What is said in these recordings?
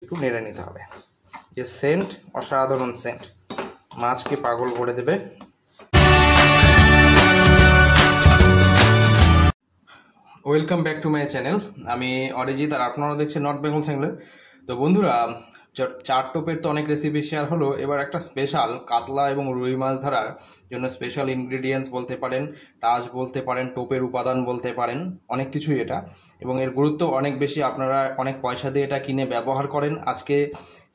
একটু নেড়ে নিতে হবে। যে সেন্ট, অসাধারণ সেন্ট, মাছকে পাগল করে দেবে। Welcome back to my channel. আমি অরিজিৎ, আর আপনারা দেখছেন নর্থ বেঙ্গল চ্যানেল। তো বন্ধুরা, চার টোপের তো অনেক রেসিপি শেয়ার হলো, এবার একটা স্পেশাল কাতলা এবং রুই মাছ ধরার জন্য স্পেশাল ইনগ্রিডিয়েন্টস বলতে পারেন, টাচ বলতে পারেন, টোপের উপাদান বলতে পারেন, অনেক কিছুই এটা, এবং এর গুরুত্ব অনেক বেশি। আপনারা অনেক পয়সা দিয়ে এটা কিনে ব্যবহার করেন। আজকে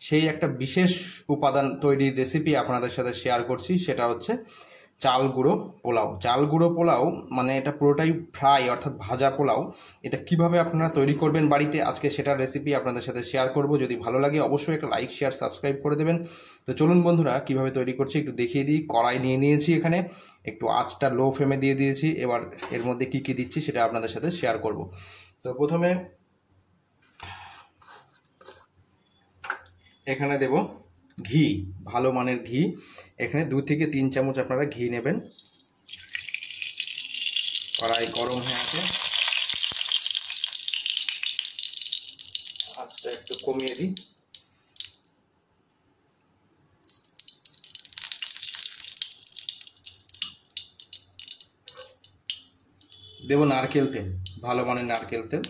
সেই একটা বিশেষ উপাদান তৈরির রেসিপি আপনাদের সাথে শেয়ার করছি, সেটা হচ্ছে চাল গুঁড়ো পোলাও। চাল গুঁড়ো পোলাও মানে এটা পুরোটাই ফ্রাই অর্থাৎ ভাজা পোলাও। এটা কিভাবে আপনারা তৈরি করবেন বাড়িতে, আজকে সেটার রেসিপি আপনাদের সাথে শেয়ার করব। যদি ভালো লাগে অবশ্যই একটা লাইক, শেয়ার, সাবস্ক্রাইব করে দেবেন। তো চলুন বন্ধুরা, কিভাবে তৈরি করছি একটু দেখিয়ে দিই। কড়াই নিয়ে নিয়েছি, এখানে একটু আঁচটা লো ফ্লেমে দিয়ে দিয়েছি। এবার এর মধ্যে কি কি দিচ্ছি সেটা আপনাদের সাথে শেয়ার করব। তো প্রথমে এখানে দেব ঘি, ভালো মানের ঘি। এখানে 2 থেকে 3 চামচ আপনারা ঘি নেবেন। কড়াই গরম হয়ে আছে, আঁচটা একটু কমিয়ে দিই। দেব নারকেল তেল, ভালো মানের নারকেল তেল,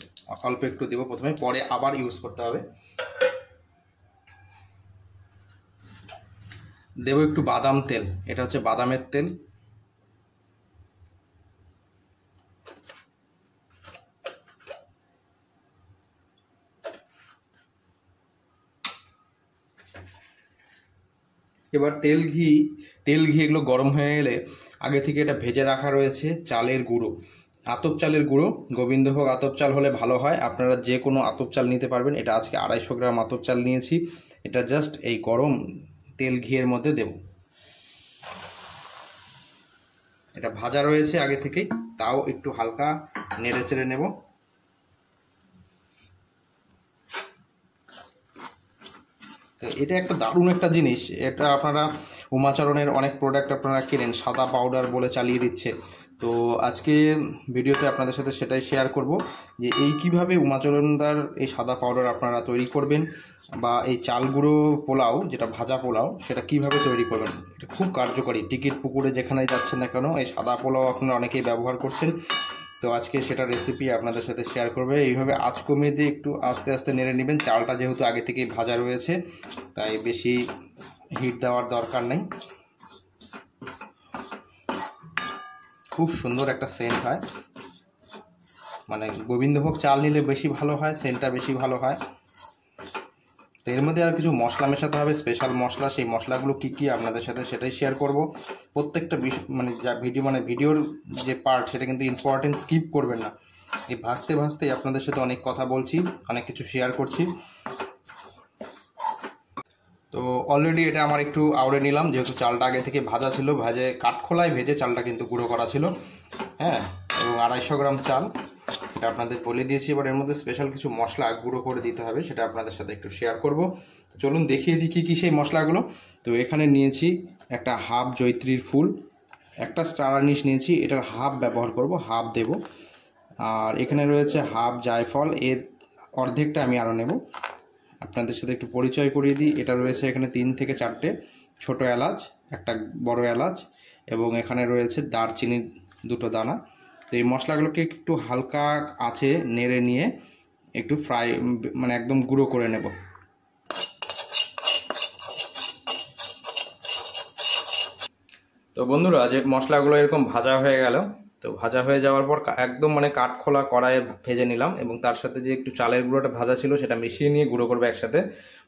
অল্প একটু দেব প্রথমে, পরে আবার ইউজ করতে হবে। দেব একটু বাদাম তেল, এটা হচ্ছে বাদামের তেল। এবার তেল ঘি এগুলো গরম হয়ে গেলে আগে থেকে এটা ভেজে রাখা রয়েছে চালের গুঁড়ো, আতপ চালের গুঁড়ো। গোবিন্দভোগ আতপ চাল হলে ভালো হয়, আপনারা যে কোনো আতপ চাল নিতে পারবেন। এটা আজকে 250 গ্রাম আতপ চাল নিয়েছি। এটা জাস্ট এই গরম তেল ঘিয়ের মধ্যে দেব। এটা ভাজা রয়েছে আগে থেকেই, তাও একটু হালকা নেড়ে চেড়ে নেব। তো এটা একটা দারুণ একটা জিনিস। এটা আপনারা উমাচরণের অনেক প্রোডাক্ট আপনারা কেনেন, সাদা পাউডার বলে চালিয়ে দিচ্ছে। তো আজকে ভিডিওতে আপনাদের সাথে সেটাই শেয়ার করব যে এই কিভাবে উমাচরণদার এই সাদা পাউডার আপনারা তৈরি করবেন, বা এই চাল গুঁড়ো পোলাও যেটা ভাজা পোলাও সেটা কিভাবে তৈরি করবেন। এটা খুব কার্যকরী। টিকিট পুকুরে যেখানে যাচ্ছেন না কেন, এই সাদা পোলাও আপনারা অনেকেই ব্যবহার করছেন। তো আজকে সেটা রেসিপি আপনাদের সাথে শেয়ার করবে। এইভাবে আঁচ কমিয়ে দিয়ে একটু আস্তে আস্তে নেড়ে নেবেন। চালটা যেহেতু আগে থেকেই ভাজা রয়েছে, তাই বেশি হিট দেওয়ার দরকার নেই। খুব সুন্দর একটা সেন্ট হয়, মানে গোবিন্দভোগ চাল নিলে বেশি ভালো হয়, সেন্টটা বেশি ভালো হয়। তো এর মধ্যে আর কিছু মশলা মেশাতে হবে, স্পেশাল মশলা। সেই মশলাগুলো কী কী আপনাদের সাথে সেটাই শেয়ার করব। প্রত্যেকটা মানে যা ভিডিওর যে পার্ট সেটা কিন্তু ইম্পর্টেন্ট, স্কিপ করবেন না। এই ভাজতে ভাজতেই আপনাদের সাথে অনেক কথা বলছি, অনেক কিছু শেয়ার করছি। তো অলরেডি এটা আমার একটু আউড়ে নিলাম, যেহেতু চালটা আগে থেকে ভাজা ছিল, কাঠখোলায় ভেজে চালটা কিন্তু গুঁড়ো করা ছিল। হ্যাঁ, এবং 250 গ্রাম চাল, এটা আপনাদের বলে দিয়েছি। এবার এর মধ্যে স্পেশাল কিছু মশলা গুঁড়ো করে দিতে হবে, সেটা আপনাদের সাথে একটু শেয়ার করব। তো চলুন দেখিয়ে দিই কী কী সেই মশলাগুলো। তো এখানে নিয়েছি একটা হাফ জয়ত্রীর ফুল, একটা স্টার আনিস নিয়েছি, এটার হাফ ব্যবহার করব, হাফ দেব। আর এখানে রয়েছে হাফ জায়ফল, এর অর্ধেকটা আমি আরও নেব। আপনাদের সাথে একটু পরিচয় করিয়ে দিই। এটা রয়েছে এখানে 3 থেকে 4টে ছোটো এলাচ, একটা বড় এলাচ, এবং এখানে রয়েছে দারচিনির 2টো দানা। তো এই মশলাগুলোকে একটু হালকা আঁচে নেড়ে নিয়ে একটু ফ্রাই, মানে একদম গুঁড়ো করে নেব। তো বন্ধুরা, যে মশলাগুলো এরকম ভাজা হয়ে গেল, তো ভাজা হয়ে যাওয়ার পর একদম মানে কাঠখোলা কড়াইয়ে ভেজে নিলাম, এবং তার সাথে যে একটু চালের গুঁড়োটা ভাজা ছিল সেটা মিশিয়ে নিয়ে গুঁড়ো করবো একসাথে।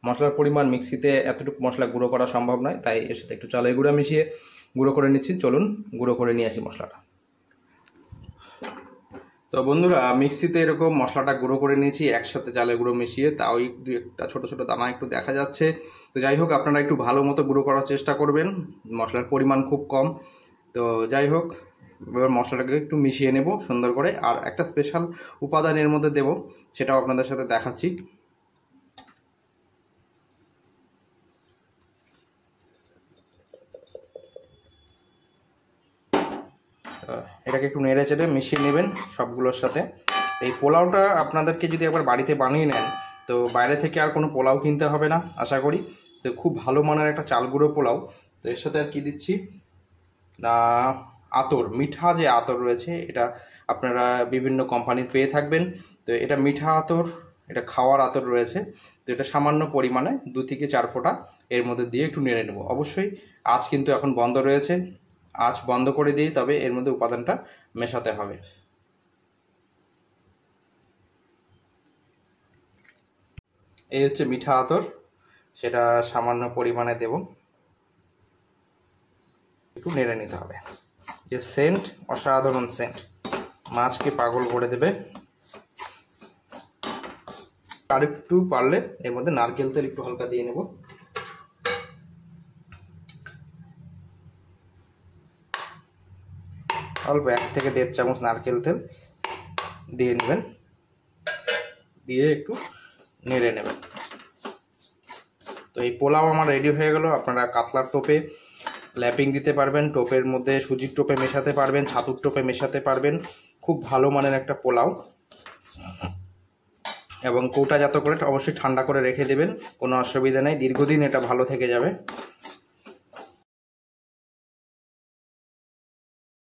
মশলার পরিমাণ মিক্সিতে এতটুকু মশলা গুঁড়ো করা সম্ভব নয়, তাই এর সাথে একটু চালের গুঁড়ো মিশিয়ে গুঁড়ো করে নিচ্ছি। চলুন গুঁড়ো করে নিয়ে আসি মশলাটা। তো বন্ধুরা, মিক্সিতে এরকম মশলাটা গুঁড়ো করে নিয়েছি একসাথে চালের গুঁড়ো মিশিয়ে, তাও একটা ছোটো ছোটো দানা একটু দেখা যাচ্ছে। তো যাই হোক, আপনারা একটু ভালো মতো গুঁড়ো করার চেষ্টা করবেন, মশলার পরিমাণ খুব কম। তো যাই হোক, এবার মশলাটাকে একটু মিশিয়ে নেব সুন্দর করে। আর একটা স্পেশাল উপাদান এর মধ্যে দেব, সেটাও আপনাদের সাথে দেখাচ্ছি। এটাকে একটু নেড়ে চেড়ে মিশিয়ে নেবেন সবগুলোর সাথে। এই পোলাওটা আপনাদেরকে যদি একবার বাড়িতে বানিয়ে নেন, তো বাইরে থেকে আর কোনো পোলাও কিনতে হবে না আশা করি। তো খুব ভালো মানের একটা চাল গুঁড়ো পোলাও। তো এর সাথে আর কি দিচ্ছি না, আতর, মিঠা যে আতর রয়েছে এটা আপনারা বিভিন্ন কোম্পানির পেয়ে থাকবেন। তো এটা মিঠা আতর, এটা খাওয়ার আতর রয়েছে। তো এটা সামান্য পরিমাণে 2 থেকে 4 ফোঁটা এর মধ্যে দিয়ে একটু নেড়ে নেব। অবশ্যই আঁচ কিন্তু এখন বন্ধ রয়েছে, আঁচ বন্ধ করে দিয়ে তবে এর মধ্যে উপাদানটা মেশাতে হবে। এই হচ্ছে মিঠা আতর, সেটা সামান্য পরিমাণে দেব, একটু নেড়ে নিতে হবে। যে সেন্ট, অসাধারণ সেন্ট, মাছকে পাগল করে দেবে। আর একটু পারলে এর মধ্যে নারকেল তেল একটু হালকা দিয়ে নেব। অল্প 1 থেকে 1.5 চামচ নারকেল তেল দিয়ে নেবেন, দিয়ে একটু নেড়ে নেবেন। তো এই পোলাও আমার রেডি হয়ে গেল। আপনারা কাতলার টোপে ল্যাপিং দিতে পারবেন, টোপের মধ্যে সুজির টোপে মেশাতে পারবেন, ছাতুর টোপে মেশাতে পারবেন। খুব ভালো মানের একটা পোলাও, এবং কৌটাজাত করে অবশ্যই ঠান্ডা করে রেখে দেবেন, কোনো অসুবিধা নেই, দীর্ঘদিন এটা ভালো থেকে যাবে।